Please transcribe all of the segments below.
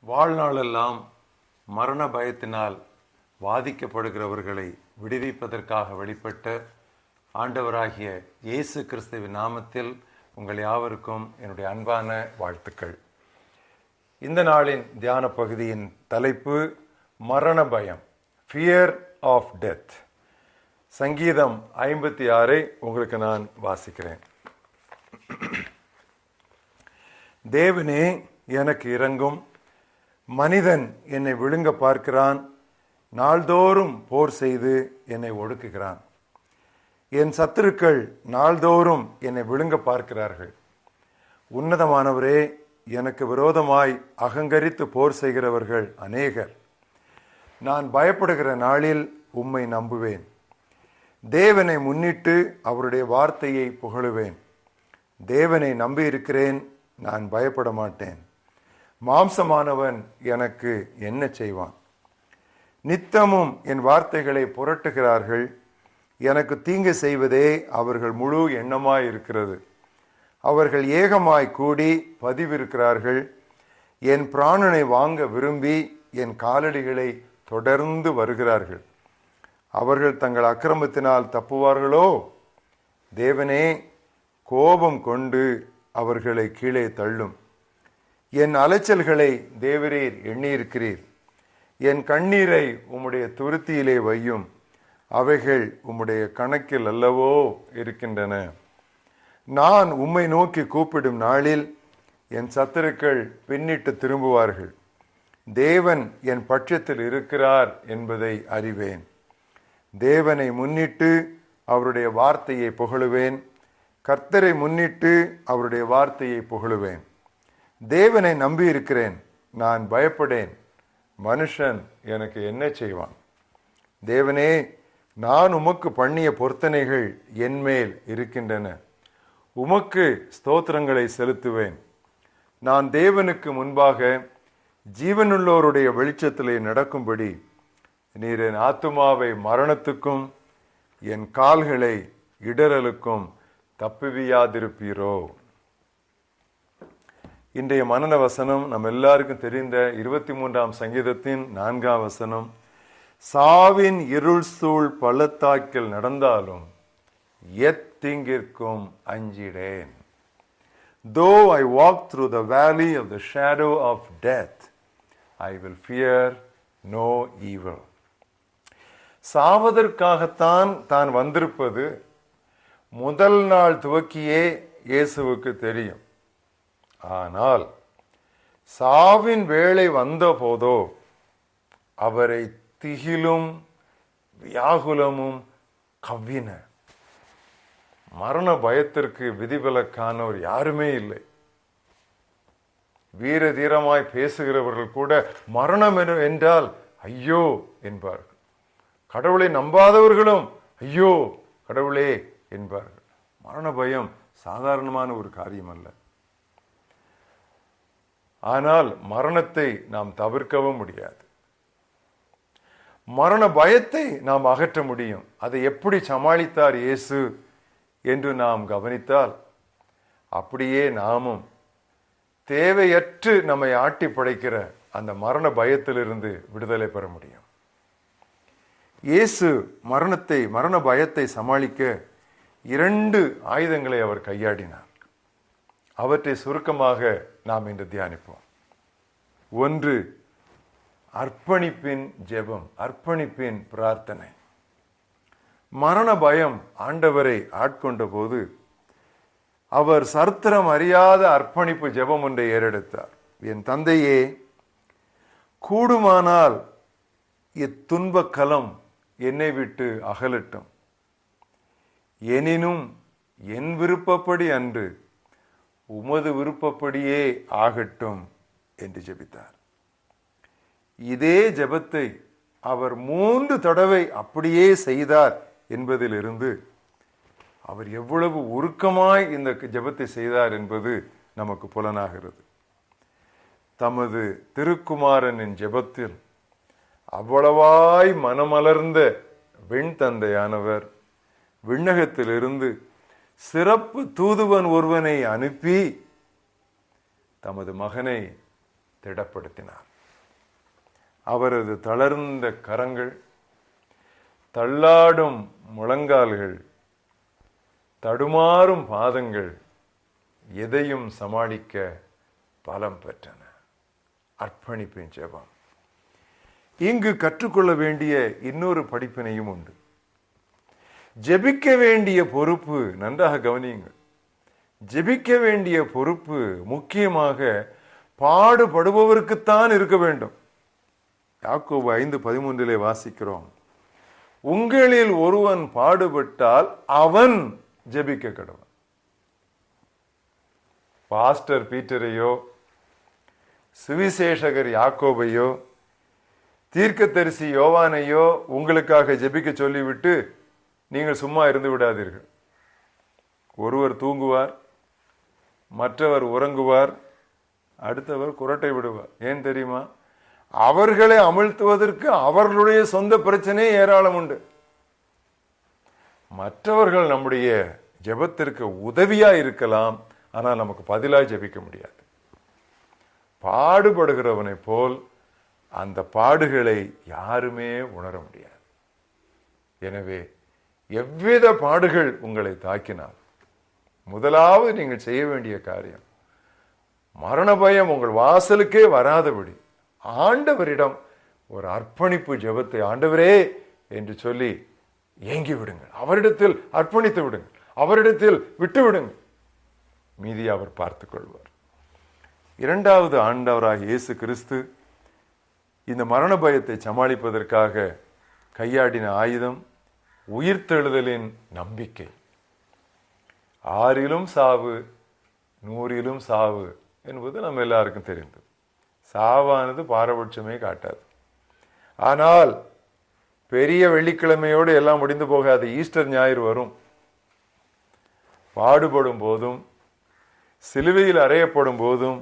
வாழ்நாளெல்லாம் மரண பயத்தினால் வாதிக்கப்படுகிறவர்களை விடுவிப்பதற்காக வெளிப்பட்ட ஆண்டவராகிய இயேசு கிறிஸ்துவின் நாமத்தில் உங்கள் யாவருக்கும் என்னுடைய அன்பான வாழ்த்துக்கள். இந்த நாளின் தியான பகுதியின் தலைப்பு மரண பயம், ஃபியர் ஆஃப் டெத். சங்கீதம் 56 உங்களுக்கு நான் வாசிக்கிறேன். தேவனே எனக்கு இரங்கும், மனிதன் என்னை விழுங்க பார்க்கிறான், நாள்தோறும் போர் செய்து என்னை ஒடுக்குகிறான். என் சத்துருக்கள் நாள்தோறும் என்னை விழுங்க பார்க்கிறார்கள். உன்னதமானவரே, எனக்கு விரோதமாய் அகங்கரித்து போர் செய்கிறவர்கள் அநேகர். நான் பயப்படுகிற நாளில் உம்மை நம்புவேன். தேவனை முன்னிட்டு அவருடைய வார்த்தையை புகழுவேன். தேவனை நம்பியிருக்கிறேன், நான் பயப்பட மாட்டேன். மாம்சமானவன் எனக்கு என்ன செய்வான்? நித்தமும் என் வார்த்தைகளை புரட்டுகிறார்கள். எனக்கு தீங்கு செய்வதே அவர்கள் முழு எண்ணமாய் இருக்கிறது. அவர்கள் ஏகமாய் கூடி பதிவிருக்கிறார்கள். என் பிராணனை வாங்க விரும்பி என் காலடிகளை தொடர்ந்து வருகிறார்கள். அவர்கள் தங்கள் அக்கிரமத்தினால் தப்புவார்களோ? தேவனே, கோபம் கொண்டு அவர்களை கீழே தள்ளும். என் அலைச்சல்களை தேவரீர் எண்ணியிருக்கிறீர். என் கண்ணீரை உம்முடைய துருத்தியிலே வையும். அவைகள் உம்முடைய கணக்கில் அல்லவோ இருக்கின்றன. நான் உம்மை நோக்கி கூப்பிடும் நாளில் என் சத்துருக்கள் பின்னிட்டு திரும்புவார்கள். தேவன் என் பட்சத்தில் இருக்கிறார் என்பதை அறிவேன். தேவனை முன்னிட்டு அவருடைய வார்த்தையை புகழுவேன். கர்த்தரை முன்னிட்டு அவருடைய வார்த்தையை புகழுவேன். தேவனை நம்பி இருக்கிறேன், நான் பயப்படேன். மனுஷன் எனக்கு என்ன செய்வான்? தேவனே, நான் உமக்கு பண்ணிய பொருத்தனைகள் என்மேல் இருக்கின்றன. உமக்கு ஸ்தோத்திரங்களை செலுத்துவேன். நான் தேவனுக்கு முன்பாக ஜீவனுள்ளோருடைய வெளிச்சத்திலே நடக்கும்படி நீர் என் ஆத்துமாவை மரணத்துக்கும் என் கால்களை இடறலுக்கும் தப்புவியாதிருப்பீரோ? இன்றைய மனன வசனம் நம்ம எல்லாருக்கும் தெரிந்த 23ஆம் சங்கீதத்தின் 4ஆம் வசனம். சாவின் இருள் சூழ் பள்ளத்தாக்கில் நடந்தாலும் எத்தீங்கிற்கும் அஞ்சிடேன். Though I walk through the valley of the shadow of death, I will fear no evil. சாவதற்காகத்தான் தான் வந்திருப்பது முதல் நாள் துவக்கியே இயேசுவுக்கு தெரியும். ஆனால் சாவின் வேளை வந்த போதோ அவரை திகிலும் வியாகுலமும் கவ்வின. மரண பயத்திற்கு விதிவிலக்கானோர் யாருமே இல்லை. வீர தீரமாய் பேசுகிறவர்கள் கூட மரணம் என்றால் ஐயோ என்பார்கள். கடவுளை நம்பாதவர்களும் ஐயோ கடவுளே என்பார்கள். மரண பயம் சாதாரணமான ஒரு காரியம் அல்ல. ஆனால் மரணத்தை நாம் தவிர்க்கவும் முடியாது. மரண பயத்தை நாம் அகற்ற முடியும். அதை எப்படி சமாளித்தார் இயேசு என்று நாம் கவனித்தால், அப்படியே நாமும் தேவையற்று நம்மை ஆட்டி படைக்கிற அந்த மரண பயத்திலிருந்து விடுதலை பெற முடியும். இயேசு மரண பயத்தை சமாளிக்க 2 ஆயுதங்களை அவர் கையாடினார். அவற்றை சுருக்கமாக நாம் இன்று தியானிப்போம். 1, அர்ப்பணிப்பின் ஜெபம், அர்ப்பணிப்பின் பிரார்த்தனை. மரண பயம் ஆண்டவரை ஆட்கொண்ட போது அவர் சரித்திரம் அறியாத அர்ப்பணிப்பு ஜெபம் ஒன்றை ஏறெடுத்தார். என் தந்தையே, கூடுமானால் இத்துன்ப கலம் என்னை விட்டு அகலட்டும். எனினும் என் விருப்பப்படி அன்று உமது விருப்பப்படியே ஆகட்டும் என்று ஜெபித்தார். இதே ஜெபத்தை அவர் 3 தடவை அப்படியே செய்தார் என்பதிலிருந்து அவர் எவ்வளவு உருக்கமாய் இந்த ஜெபத்தை செய்தார் என்பது நமக்கு புலனாகிறது. தமது திருக்குமாரனின் ஜெபத்தில் அவ்வளவாய் மனமலர்ந்த விண் தந்தையானவர் விண்ணகத்திலிருந்து சிறப்பு தூதுவன் ஒருவனை அனுப்பி தமது மகனை திடப்படுத்தினார். அவரது தளர்ந்த கரங்கள், தள்ளாடும் முழங்கால்கள், தடுமாறும் பாதங்கள் எதையும் சமாளிக்க பலம் பெற்றன. அர்ப்பணிப்பின் ஜெபம். இங்கு கற்றுக்கொள்ள வேண்டிய இன்னொரு படிப்பினையும் உண்டு. ஜெபிக்க வேண்டிய பொறுப்பு, நன்றாக கவனியுங்கள், ஜெபிக்க வேண்டிய பொறுப்பு முக்கியமாக பாடுபடுபவருக்குத்தான் இருக்க வேண்டும். யாக்கோபு 5:13 வாசிக்கிறோம், உங்களில் ஒருவன் பாடுபட்டால் அவன் ஜெபிக்க கடவன். பாஸ்டர் பீட்டரையோ, சுவிசேஷகர் யாக்கோபையோ, தீர்க்கதரிசி யோவானையோ உங்களுக்காக ஜெபிக்க சொல்லிவிட்டு நீங்கள் சும்மா இருந்து விடாதீர்கள். ஒருவர் தூங்குவார், மற்றவர் உறங்குவார், அடுத்தவர் குரட்டை விடுவார். ஏன் தெரியுமா? அவர்களை அமிழ்த்துவதற்கு அவர்களுடைய சொந்த பிரச்சனை ஏராளம் உண்டு. மற்றவர்கள் நம்முடைய ஜெபத்திற்கு உதவியா இருக்கலாம், ஆனால் நமக்கு பதிலாக ஜெபிக்க முடியாது. பாடுபடுகிறவனை போல் அந்த பாடுகளை யாருமே உணர முடியாது. எனவே எவ்வித பாடுகள் உங்களை தாக்கினால் முதலாவது நீங்கள் செய்ய வேண்டிய காரியம், மரண பயம் உங்கள் வாசலுக்கே வராதபடி ஆண்டவரிடம் ஒரு அர்ப்பணிப்பு ஜெபத்தை, ஆண்டவரே என்று சொல்லி ஏங்கி விடுங்கள். அவரிடத்தில் அர்ப்பணித்து விடுங்கள், அவரிடத்தில் விட்டு விடுங்கள். மீதி அவர் பார்த்துக் கொள்வார். இரண்டாவது, ஆண்டவராக இயேசு கிறிஸ்து இந்த மரண பயத்தை சமாளிப்பதற்காக கையாடின ஆயுதம் உயிர்த்தெழுதலின் நம்பிக்கை. 6லும் சாவு 100லும் சாவு என்பது நம்ம எல்லாருக்கும் தெரிந்தது. சாவானது பாரபட்சமே காட்டாது. ஆனால் பெரிய வெள்ளிக்கிழமையோடு எல்லாம் முடிந்து போகாது. ஈஸ்டர் ஞாயிறு வரும். பாடுபடும் போதும் சிலுவையில் அறையப்படும் போதும்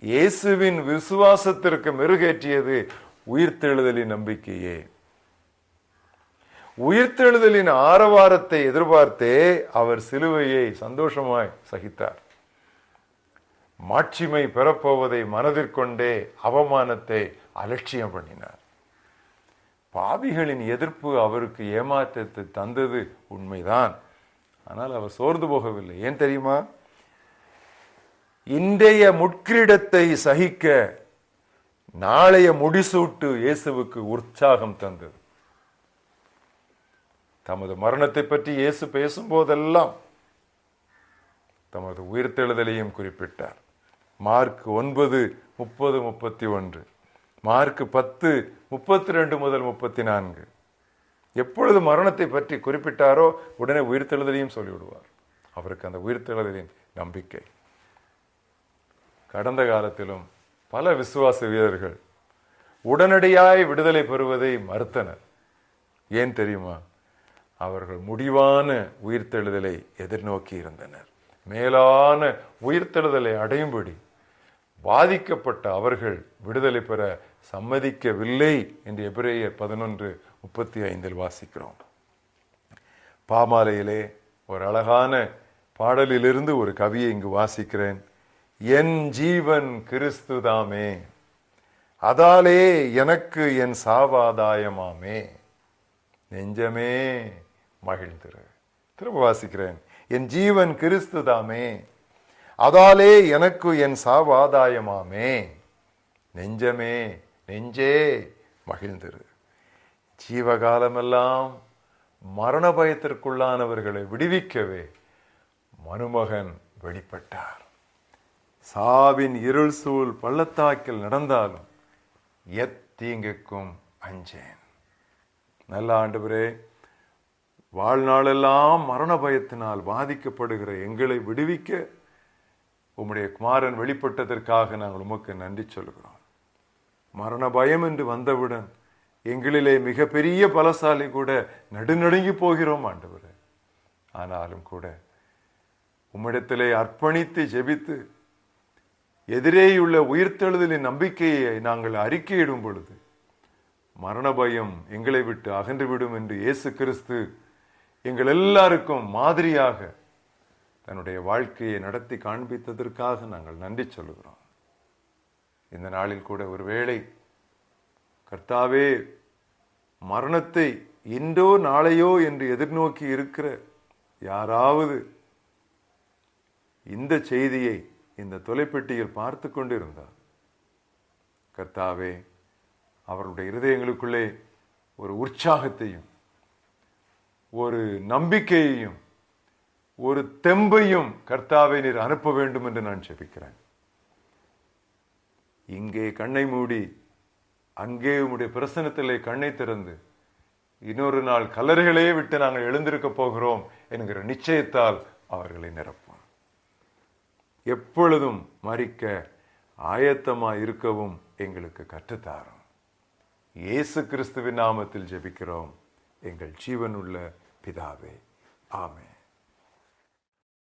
இயேசுவின் விசுவாசத்திற்கு மெருகேற்றியது உயிர்த்தெழுதலின் நம்பிக்கையே. உயிர்த்தெழுதலின் ஆரவாரத்தை எதிர்பார்த்தே அவர் சிலுவையை சந்தோஷமாய் சகித்தார். மாட்சிமை பெறப்போவதை மனதிற்கொண்டே அவமானத்தை அலட்சியம் பண்ணினார். பாவிகளின் எதிர்ப்பு அவருக்கு ஏமாற்றத்தை தந்தது உண்மைதான். ஆனால் அவர் சோர்ந்து போகவில்லை. ஏன் தெரியுமா? இன்றைய முட்கிரீடத்தை சகிக்க நாளைய முடிசூட்டு இயேசுவுக்கு உற்சாகம் தந்தது. தமது மரணத்தை பற்றி இயேசு பேசும்போதெல்லாம் தமது உயிர்த்தெழுதலையும் குறிப்பிட்டார். Mark 9:30-31, mark 10:32-34. எப்பொழுது மரணத்தை பற்றி குறிப்பிட்டாரோ உடனே உயிர்த்தெழுதலையும் சொல்லிவிடுவார். அவருக்கு அந்த உயிர்த்தெழுதலின் நம்பிக்கை. கடந்த காலத்திலும் பல விசுவாச வீரர்கள் உடனடியாய் விடுதலை பெறுவதை மறுத்தனர். ஏன் தெரியுமா? அவர்கள் முடிவான உயிர்த்தெழுதலை எதிர்நோக்கி இருந்தனர். மேலான உயிர்த்தெழுதலை அடையும்படி பாதிக்கப்பட்ட அவர்கள் விடுதலை பெற சம்மதிக்கவில்லை என்று எபிரேயர் 11:35 வாசிக்கிறோம். பாமாலையிலே ஒரு அழகான பாடலிலிருந்து ஒரு கவியை இங்கு வாசிக்கிறேன். என் ஜீவன் கிறிஸ்துதாமே, அதாலே எனக்கு என் சாவாதாயமாமே, நெஞ்சமே மகிழ்ந்திரு. திரும்ப வாசிக்கிறேன். என் ஜீவன் கிறிஸ்துதாமே, அதாலே எனக்கு என் சாவாதாயமாமே, நெஞ்சமே நெஞ்சே மகிழ்ந்திரு. ஜீவகாலமெல்லாம் மரண பயத்திற்குள்ளானவர்களை விடுவிக்கவே மனுமகன் வெளிப்பட்டார். சாவின் இருள் சூழ் பள்ளத்தாக்கில் நடந்தாலும் எத்தீங்குக்கும் அஞ்சேன். நல்ல ஆண்டவரே, வாழ்நாளெல்லாம் மரண பயத்தினால் பாதிக்கப்படுகிற எங்களை விடுவிக்க உம்முடைய குமாரன் வெளிப்பட்டதற்காக நாங்கள் உமக்கு நன்றி சொல்கிறோம். மரண பயம் என்று வந்தவுடன் எங்களிலே மிகப்பெரிய பலசாலி கூட நடுநடுங்கி போகிறோம் ஆண்டவரே. ஆனாலும் கூட உம்மிடத்திலே அர்ப்பணித்து ஜெபித்து எதிரேயுள்ள உயிர்த்தெழுதலின் நம்பிக்கையை நாங்கள் அறிக்கையிடும் பொழுது மரண பயம் எங்களை விட்டு அகன்றுவிடும் என்று இயேசு கிறிஸ்து எங்கள் எல்லாருக்கும் மாதிரியாக தன்னுடைய வாழ்க்கையை நடத்தி காண்பித்ததற்காக நாங்கள் நன்றி சொல்கிறோம். இந்த நாளில் கூட ஒருவேளை கர்த்தாவே மரணத்தை இன்றோ நாளையோ என்று எதிர்நோக்கி இருக்கிற யாராவது இந்த செய்தியை இந்த தொலைப்பெட்டியில் பார்த்து கொண்டிருந்தார், கர்த்தாவே அவர்களுடைய இருதயங்களுக்குள்ளே ஒரு உற்சாகத்தையும் ஒரு நம்பிக்கையையும் ஒரு தெம்பையும் கர்த்தாவை நீர் அனுப்ப வேண்டும் என்று நான் ஜெபிக்கிறேன். இங்கே கண்ணை மூடி அங்கே உம்முடைய பிரசன்னத்திலே கண்ணை திறந்து இன்னொரு நாள் கல்லறைகளே விட்டு நாங்கள் எழுந்திருக்க போகிறோம் என்கிற நிச்சயத்தால் அவர்களை நிரப்பும். எப்பொழுதும் மரிக்க ஆயத்தமாய் இருக்கவும் எங்களுக்கு கற்றுத்தாரும். இயேசு கிறிஸ்துவின் நாமத்தில் ஜெபிக்கிறோம் எங்கள் ஜீவனுள்ள பிதாவே, ஆமென்.